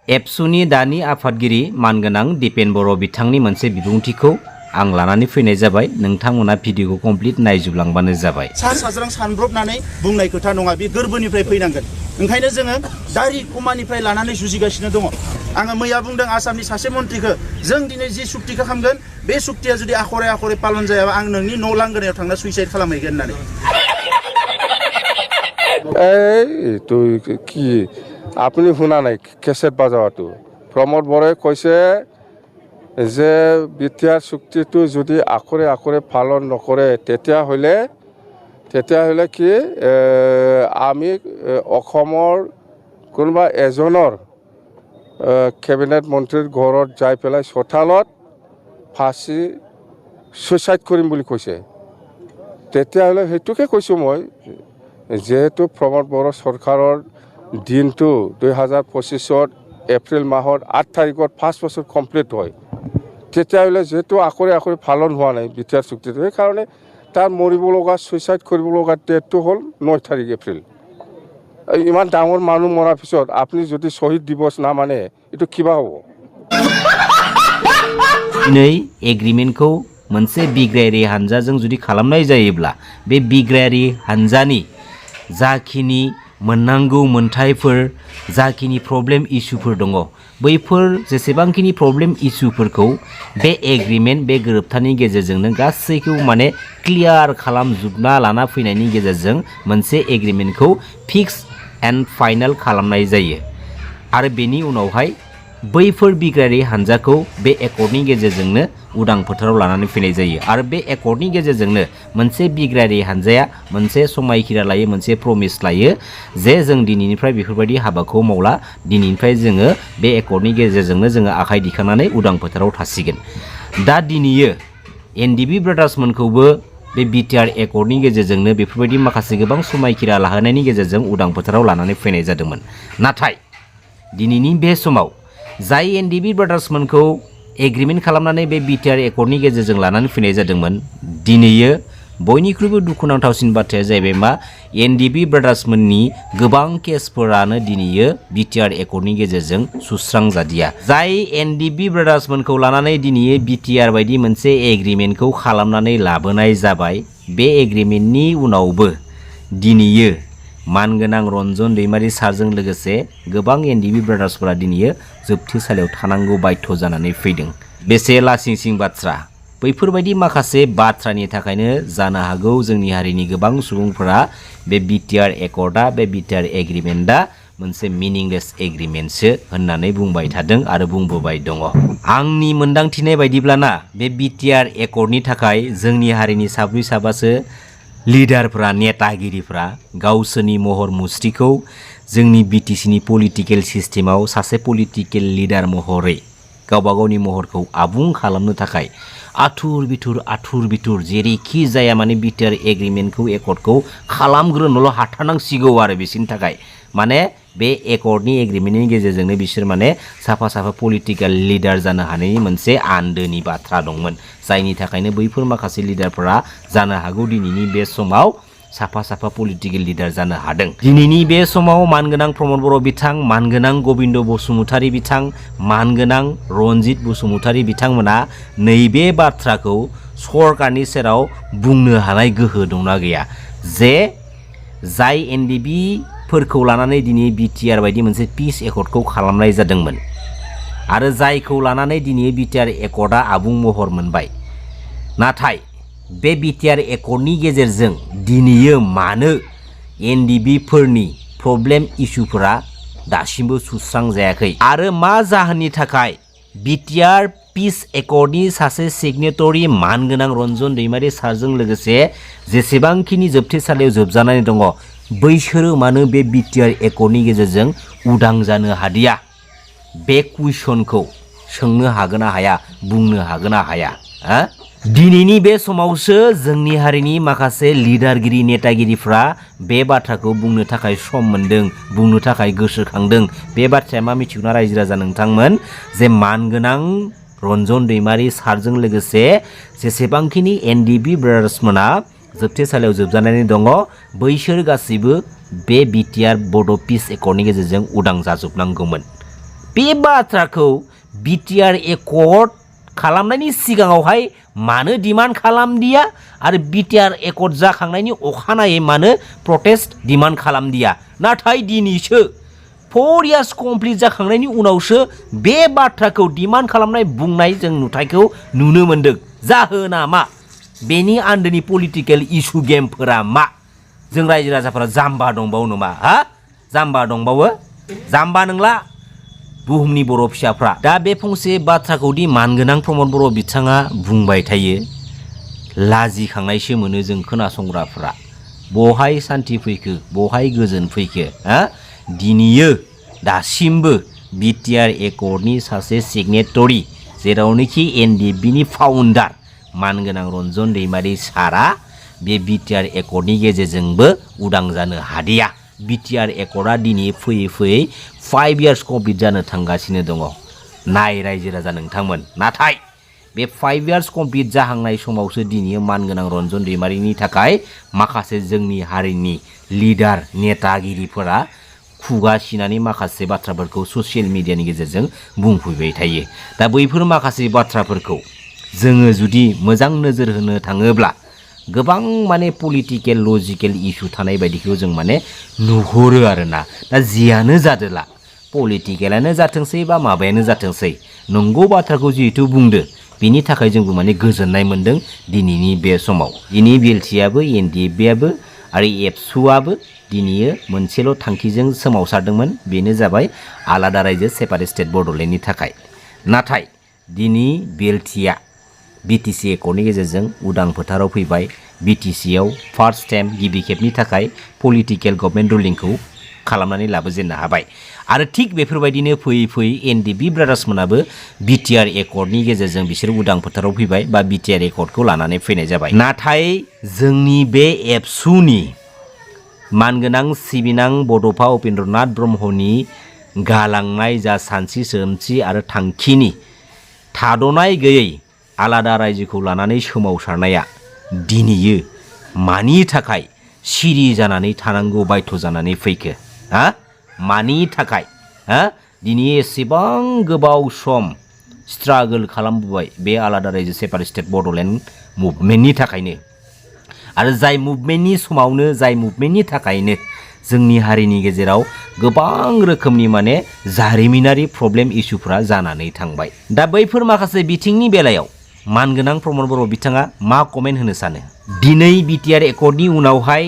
एबसुनि दानि आफादगिरि मानगोनां दिपेन बर' बिथांनि मोनसे बिबुंथिखौ आं लानानै फैनाय जाबाय। नोंथांमोना भिडिअखौ कमप्लिट नायजुबलांबानो जाबाय। साज्रां सानब्रबनानै बुंनाय खोथा नङा, बे गोरबोनिफ्राय फैनांगोन। ओंखायनो जोङो दारि कमानिफ्राय लानानै जुजिगासिनो दङ। आङो मैया बुंदों आसामनि सासे मन्थ्रिखौ, जों दिनै जि सुक्तिखौ खालामगोन बे सुक्तिया जुदि आखरे आखरे पालन जायाबा आं नोंनि न' लांगोनायाव थांना सुइसाइड खालामहैगोन होननानै। এই তুই কি আপুনি শুনা নাই কেছেট বাজাৱাটো? প্ৰমোদ বৰাই কৈছে যে বিটিআৰ চুক্তিটো যদি আখৰে আখৰে পালন নকৰে তেতিয়াহ'লে কি আমি অসমৰ কোনোবা এজনৰ কেবিনেট মন্ত্ৰীৰ ঘৰত যাই পেলাই চোতালত ফাঁচি ছুইচাইড কৰিম বুলি কৈছে। তেতিয়াহ'লে সেইটোকে কৈছোঁ মই, যেহেতু প্ৰমোদ বড়ো চৰকাৰৰ দিনটো 2025 এপ্ৰিল মাহৰ 8 তাৰিখত 5 বছৰ কমপ্লিট হয়, তেতিয়াহ'লে যেহেতু আখৰে আখৰে পালন হোৱা নাই বিটিআৰ চুক্তিটো, সেইকাৰণে তাৰ মৰিব লগা ছুইচাইড কৰিব লগা ডেটটো হ'ল 9 তাৰিখ এপ্ৰিল। ইমান ডাঙৰ মানুহ মৰাৰ পিছত আপুনি যদি শ্বহীদ দিৱস নামানে এইটো কিবা হ'ব? दिनै एग्रिमेन्टखौ मोनसे बिग्रायारि हानजाजों जुदि खालामनाय जायोब्ला बे बिग्रायारि हानजानि जाखिनि मोननांगौ मोनथायफोर, जाखिनि प्रब्लेम इस्युफोर दङ, बैफोर जेसेबांखिनि प्रब्लेम इस्युफोरखौ बे एग्रिमेन्ट, बे गोरोबथानि गेजेरजोंनो गासैखौ माने क्लियार खालामजोबना लाना फैनायनि गेजेरजों मोनसे एग्रिमेन्टखौ फिक्स एन्ड फाइनाल खालामनाय जायो। आरो बेनि उनावहाय बैफोर बिग्रायारि हानजाखौ बे एकर्डनि गेजेरजोंनो उदां फोथाराव लानानै फैनाय जायो। आरो बे एकर्डनि गेजेरजोंनो मोनसे बिग्रायारि हानजाया मोनसे समायखिरा लायो, मोनसे प्रमिस लायो जे जों दिनैनिफ्राय बेफोरबायदि हाबाखौ मावला, दिनैनिफ्राय जोङो बे एकर्डनि गेजेरजोंनो जोङो आखाइ दिखांनानै उदां फोथाराव थासिगोन। दा दिनैयो एनडिबि ब्रादार्समोनखौबो बे बिटिआर एकर्डनि गेजेरजोंनो बेफोरबायदि माखासे गोबां समायखिरा लाहोनायनि गेजेरजों उदां फोथाराव लानानै फैनाय जादोंमोन। नाथाय दिनैनि बे समाव जाय एनडिबि ब्रादार्समोनखौ एग्रिमेन्ट खालामनानै बे बिटिआर एकर्डनि गेजेरजों लानानै फैनाय जादोंमोन, दिनैयो बयनिख्रुइबो दुखुनांथावसिन बाथ्राया जाहैबाय मा, एनडिबि ब्रादार्समोननि गोबां केसफोरानो दिनैयो बिटिआर एकर्डनि गेजेरजों सुस्रांजादिया। जाय एनडिबि ब्रादार्समोनखौ लानानै दिनैयो बिटिआर बायदि मोनसे एग्रिमेन्टखौ खालामनानै लाबोनाय जाबाय, बे एग्रिमेन्टनि उनावबो दिनैयो मानगोनां रन्जन दैमारि सारजों लोगोसे गोबां एनडिबि ब्रादार्सफोरा दिनैयो जोबथेसालियाव थानांगौ बाध्य जानानै फैदों। बेसे लासिंसिं बाथ्रा! बैफोरबायदि माखासे बाथ्रानि थाखायनो जानो हागौ जोंनि हारिनि गोबां सुबुंफोरा बे बिटिआर एकर्डआ, बे बिटिआर एग्रिमेन्टआ मोनसे मिनिंलेस एग्रिमेन्टसो होननानै बुंबाय थादों आरो बुंबोबाय दङ। आंनि मोन्दांथिनाय बायदिब्लाना बे बिटिआर एकर्डनि थाखाय जोंनि हारिनि साब्रै साबासो लिडारफ्रा, नेतागिरिफ्रा गावसोरनि महर मुस्रिखौ जोंनि बिटिसिनि पलिटिकेल सिस्टेमाव सासे पलिटिकेल लिडार महरै गावबा गावनि महरखौ आबुं खालामनो थाखाय आथुर बिथुर जेरैखि जाया माने बिटिआर एग्रिमेन्टखौ, एकर्डखौ खालामग्रोनोल' हाथारनांसिगौ आरो बिसोरनि थाखाय। माने बे एकर्डनि एग्रिमेन्टनि गेजेरजोंनो बिसोर माने साफा साफा पलिटिकेल लिडार जानो हानायनि मोनसे आन्दोनि बाथ्रा दंमोन। जायनि थाखायनो बैफोर माखासे लिडारफोरा जानो हागौ दिनैनि बे समाव साफा साफा पलिटिकेल लिडार जानो हादों। दिनैनि बे समाव मानगोनां प्रमोद बर' बिथां, मानगोनां गबिन्द बसुमतारी बिथां, मानगोनां रन्जित बसुमतारी बिथांमोना नैबे बाथ्राखौ सरकारनि सेराव बुंनो हानाय गोहो दंना गैया जे जाय एनडिबि फोरखौ लानानै दिनै बिटिआर बायदि मोनसे पिस एकर्डखौ खालामनाय जादोंमोन आरो जायखौ लानानै दिनै बिटिआर एकर्डआ आबुं महर मोनबाय, नाथाय बे बिटिआर एकर्डनि गेजेरजों दिनैयो मानो एनडिबि फोरनि प्रब्लेम इस्युफोरा दासिमबो सुस्रांजायाखै आरो मा जाहोननि थाखाय बिटिआर पिस एकर्डनि सासे सिगनेटरि मानगोनां रन्जन दैमारि सारजों लोगोसे जेसेबांखिनि जोबथेसालियाव जोबजानानै दङ, बैसोरो मानो बे बिटिआर एकर्डनि गेजेरजों उदां जानो हादिया? बे कुइसनखौ सोंनो हागोन ना हाया, बुंनो हागोन ना हाया? दिनैनि बे समावसो जोंनि हारिनि माखासे लिडारगिरि, नेतागिरिफ्रा बे बाथ्राखौ बुंनो थाखाय सम मोन्दों, बुंनो थाखाय गोसोखांदों। बे बाथ्राया मा मिथिगौना रायजो राजा नोंथांमोन, जे मानगोनां रन्जन दैमारि सारजों लोगोसे जेसेबांखिनि एनडिबि ब्रादार्समोना जोबथेसालियाव जोबजानानै दङ, बैसोर गासैबो बे बिटिआर बड' पिस एकर्डनि गेजेरजों उदां जाजोबनांगौमोन। बे बाथ्राखौ बिटिआर एकर्ड खालामनायनि सिगाङावहाय मानो डिमान्ड खालामदिया आरो बिटिआर एकर्ड जाखांनायनि अखानायै मानो प्रटेस्ट डिमान्ड खालामदिया नाथाय दिनैसो 4 years कमप्लिट जाखांनायनि उनावसो बे बाथ्राखौ डिमान्ड खालामनाय बुंनाय जों नुथायखौ नुनो मोन्दों जाहोना मा बेनि आन्दोनि पलिटिकेल इशु गेमफोरा मा जों रायजो राजाफोरा जाम्बा दंबावो नामा हा जाम्बा दंबावो जाम्बा नंला बुहुमनि बर' फिसाफ्रा दा बे फंसे बाथ्राखौ दि मानगोनां प्रमद बर' बिथाङा बुंबाय थायो लाजिखांनायसो मोनो जों खोनासंग्राफ्रा बहाय सान्थि फैखो बहाय गोजोन फैखो हा दिनैयो दासिमबो बिटिआर एकर्डनि सासे सिगनेटरि जेरावनोखि एनडिएफबिनि फाउन्डार मानगोनां रन्जन दैमारि सारा बे बिटिआर एकर्डनि गेजेरजोंबो उदां जानो हादिया बिटिआर एकर्डआ दिनै फैयै फैयै 5 years कमप्लिट जानो थांगासिनो दङ नाय रायजो राजा नोंथांमोन नाथाय बे 5 years कमप्लिट जाहांनाय समावसो दिनै मानगोनां रन्जन दैमारिनि थाखाय माखासे जोंनि हारिनि लिडार नेतागिरिफोरा खुगा सिनानै माखासे बाथ्राफोरखौ ससियेल मिडियानि गेजेरजों बुंफैबाय थायो दा बैफोर माखासे बाथ्राफोरखौ जोङो जुदि मोजां नोजोर होनो थाङोब्ला गोबां माने पलिटिकेल लजिकेल इशु थानाय बायदिखौ जों माने नुहुरो आरोना दा जियानो जादोला पलिटिकेलानो जाथोंसै बा माबायानो जाथोंसै नंगौ बाथ्राखौ जिहेतु बुंदो बेनि थाखाय जोंबो माने गोजोननाय मोन्दों दिनैनि बे समाव दिनै बिएलटिआबो एनडिएफबिआबो आरो एबसुआबो दिनैयो मोनसेल' थांखिजों सोमावसारदोंमोन बेनो जाबाय आलादा रायजो सेपारेट स्टेट बड'लेण्डनि थाखाय नाथाय दिनै बिएलटिआ बिटिसि एकर्डनि गेजेरजों उदां फोथाराव फैबाय बिटिसिआव फार्स्ट टाइम गिबि खेबनि थाखाय पलिटिकेल गभर्नमेन्ट रुलिंखौ खालामनानै लाबोजेननो हाबाय आरो थिग बेफोरबायदिनो फैयै फैयै एनडिएफबि ब्रादार्समोनाबो बिटिआर एकर्डनि गेजेरजों बिसोर उदां फोथाराव फैबाय बा बिटिआर एकर्डखौ लानानै फैनाय जाबाय नाथाय जोंनि बे एबसुनि मानगोनां सिबिनां बड'फा उपेन्द्रनाथ ब्रह्मनि गालांनाय जा सानस्रि सोदोमस्रि आरो थांखिनि थाद'नाय गैयै आलादा रायजोखौ लानानै सोमावसारनाया दिनैयो मानि थाखाय सिरि जानानै थानांगौ बायथ' जानानै फैखो हा मानि थाखाय हा दिनै एसेबां गोबाव सम स्ट्रागोल खालामबोबाय बे आलादा रायजो सेपारेट स्टेट बड'लेण्ड मुभमेन्टनि थाखायनो आरो जाय मुभमेन्टनि समावनो जाय मुभमेन्टनि थाखायनो जोंनि हारिनि गेजेराव गोबां रोखोमनि माने जारिमिनारि प्रब्लेम इशुफ्रा जानानै थांबाय दा बैफोर माखासे बिथिंनि बेलायाव मानगोनां प्रमद बर' बिथाङा मा कमेन्ट होनो सानो दिनै बिटिआर एकर्डनि उनावहाय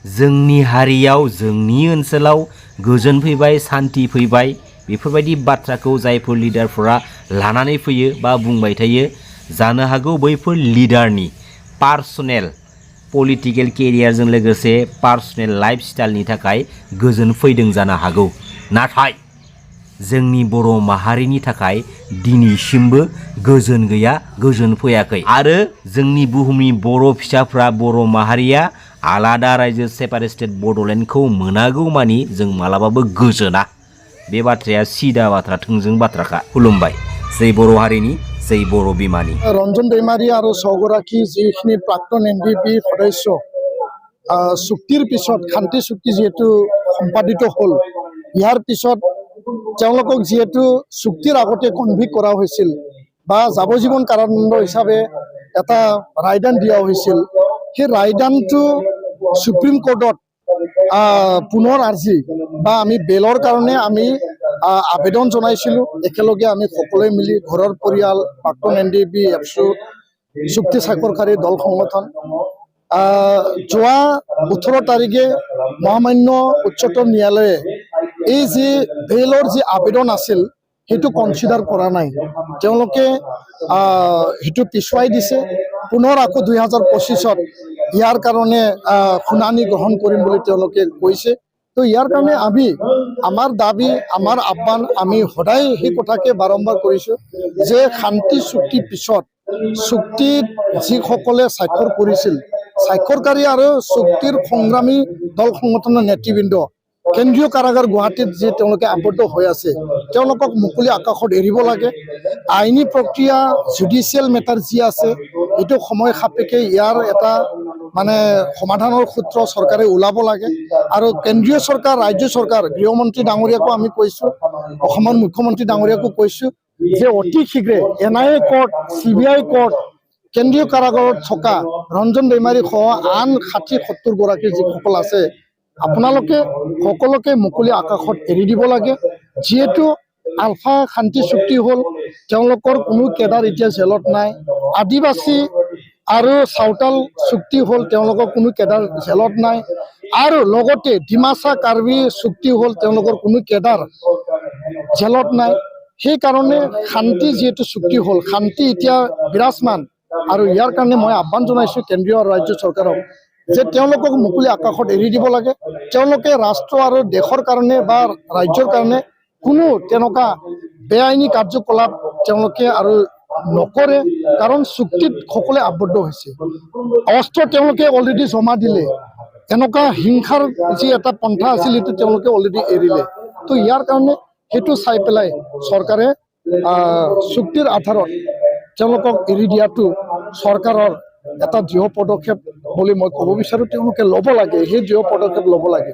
जोंनि हारियाव जोंनि ओनसोलाव गोजोन फैबाय सान्थि फैबाय बेफोरबायदि बाथ्राखौ जायफोर लिडारफोरा लानानै फैयो बा बुंबाय थायो जानो हागौ बैफोर लिडारनि पार्सनेल पलिटिकेल केरियारजों लोगोसे पार्सनेल लाइफ स्टाइलनि थाखाय गोजोन फैदों जानो हागौ नाथाय जोंनि बर' माहारिनि थाखाय दिनैसिमबो गोजोन गैया गोजोन फैयाखै आरो जोंनि बुहुमनि बर' फिसाफ्रा बर' माहारिया आलादा रायजो सेपारेट स्टेट बड'लेण्डखौ मोनागौ मानि जों मालाबाबो गोजोना बे बाथ्राया सिदा बाथ्रा थोंजों बाथ्राखा खुलुमबाय जै बर' हारिनि जै बर' बिमानि रन्जन दैमारी और छगराखी जिखिनि प्राक्तन एनडिएफबि सदस्य চুক্তিৰ পিছত শান্তি চুক্তি যেহেতু সম্পাদিত হ'ল ইয়াৰ পিছত তেওঁলোকক যেহেতু চুক্তিৰ আগতে কনভিক্ট কৰা হৈছিল বা যাৱজীৱন কাৰাদণ্ড হিচাপে এটা ৰায়দান দিয়া হৈছিল সেই ৰায়দানটো সুপ্ৰিম কোৰ্টত পুনৰ আৰ্জি বা আমি বেলৰ কাৰণে আমি আবেদন জনাইছিলোঁ একেলগে আমি সকলোৱে মিলি ঘৰৰ পৰিয়াল প্ৰাক্তন এনডিএফবি এবছু চুক্তি স্বাক্ষৰকাৰী দল সংগঠন যোৱা 18 তাৰিখে মহামান্য উচ্চতম ন্যায়ালয়ে এই যে বেলৰ যে আবেদন আছিল সেইটো কনচিডাৰ কৰা নাই তেওঁলোকে সেইটো পিছুৱাই দিছে পুনৰ আকৌ 2025ত ইয়াৰ কাৰণে শুনানি গ্ৰহণ কৰিম বুলি তেওঁলোকে কৈছে তো ইয়াৰ কাৰণে আমি আমাৰ দাবী আমাৰ আহ্বান আমি সদায় সেই কথাকে বাৰম্বাৰ কৰিছোঁ যে শান্তি চুক্তিৰ পিছত চুক্তিত যিসকলে স্বাক্ষৰ কৰিছিল স্বাক্ষৰকাৰী আৰু চুক্তিৰ সংগ্ৰামী দল সংগঠনৰ নেতৃবৃন্দ কেন্দ্ৰীয় কাৰাগাৰ গুৱাহাটীত যে তেওঁলোকে আবদ্ধ হৈ আছে তেওঁলোকক মুকলি আকাশত এৰিব লাগে আইনী প্ৰক্ৰিয়া জুডিচিয়েল মেটাৰ যি আছে এইটো সময় সাপেক্ষে ইয়াৰ এটা মানে সমাধানৰ সূত্ৰ চৰকাৰে ওলাব লাগে আৰু কেন্দ্ৰীয় চৰকাৰ ৰাজ্য চৰকাৰ গৃহমন্ত্ৰী ডাঙৰীয়াকো আমি কৈছোঁ অসমৰ মুখ্যমন্ত্ৰী ডাঙৰীয়াকো কৈছোঁ যে অতি শীঘ্ৰে NIA কোৰ্ট CBI কোৰ্ট কেন্দ্ৰীয় কাৰাগাৰত থকা ৰঞ্জন দৈমাৰী সহ আন 60-70 গৰাকী যিসকল আছে আপোনালোকে সকলোকে মুকলি আকাশত এৰি দিব লাগে যিহেতু আলফা শান্তি চুক্তি হ'ল তেওঁলোকৰ কোনো কেডাৰ এতিয়া জেলত নাই আদিবাসী আৰু সাঁওতাল চুক্তি হ'ল তেওঁলোকৰ কোনো কেডাৰ জেলত নাই আৰু লগতে ডিমাচা কাৰ্বি চুক্তি হ'ল তেওঁলোকৰ কোনো কেডাৰ জেলত নাই সেইকাৰণে শান্তি যিহেতু চুক্তি হ'ল শান্তি এতিয়া বিৰাজমান আৰু ইয়াৰ কাৰণে মই আহ্বান জনাইছোঁ কেন্দ্ৰীয় আৰু ৰাজ্য চৰকাৰক যে তেওঁলোকক মুকলি আকাশত এৰি দিব লাগে তেওঁলোকে ৰাষ্ট্ৰ আৰু দেশৰ কাৰণে বা ৰাজ্যৰ কাৰণে কোনো তেনেকুৱা বেআইনী কাৰ্যকলাপ তেওঁলোকে আৰু নকৰে কাৰণ চুক্তিত সকলোৱে আবদ্ধ হৈছে অস্ত্ৰ তেওঁলোকে অলৰেডি জমা দিলে এনেকুৱা হিংসাৰ যি এটা পন্থা আছিল সেইটো তেওঁলোকে অলৰেডি এৰিলে তো ইয়াৰ কাৰণে সেইটো চাই পেলাই চৰকাৰে চুক্তিৰ আধাৰত তেওঁলোকক এৰি দিয়াটো চৰকাৰৰ এটা দৃঢ় পদক্ষেপ বুলি মই ক'ব বিচাৰোঁ তেওঁলোকে ল'ব লাগে সেই দৃঢ় পদক্ষেপ ল'ব লাগে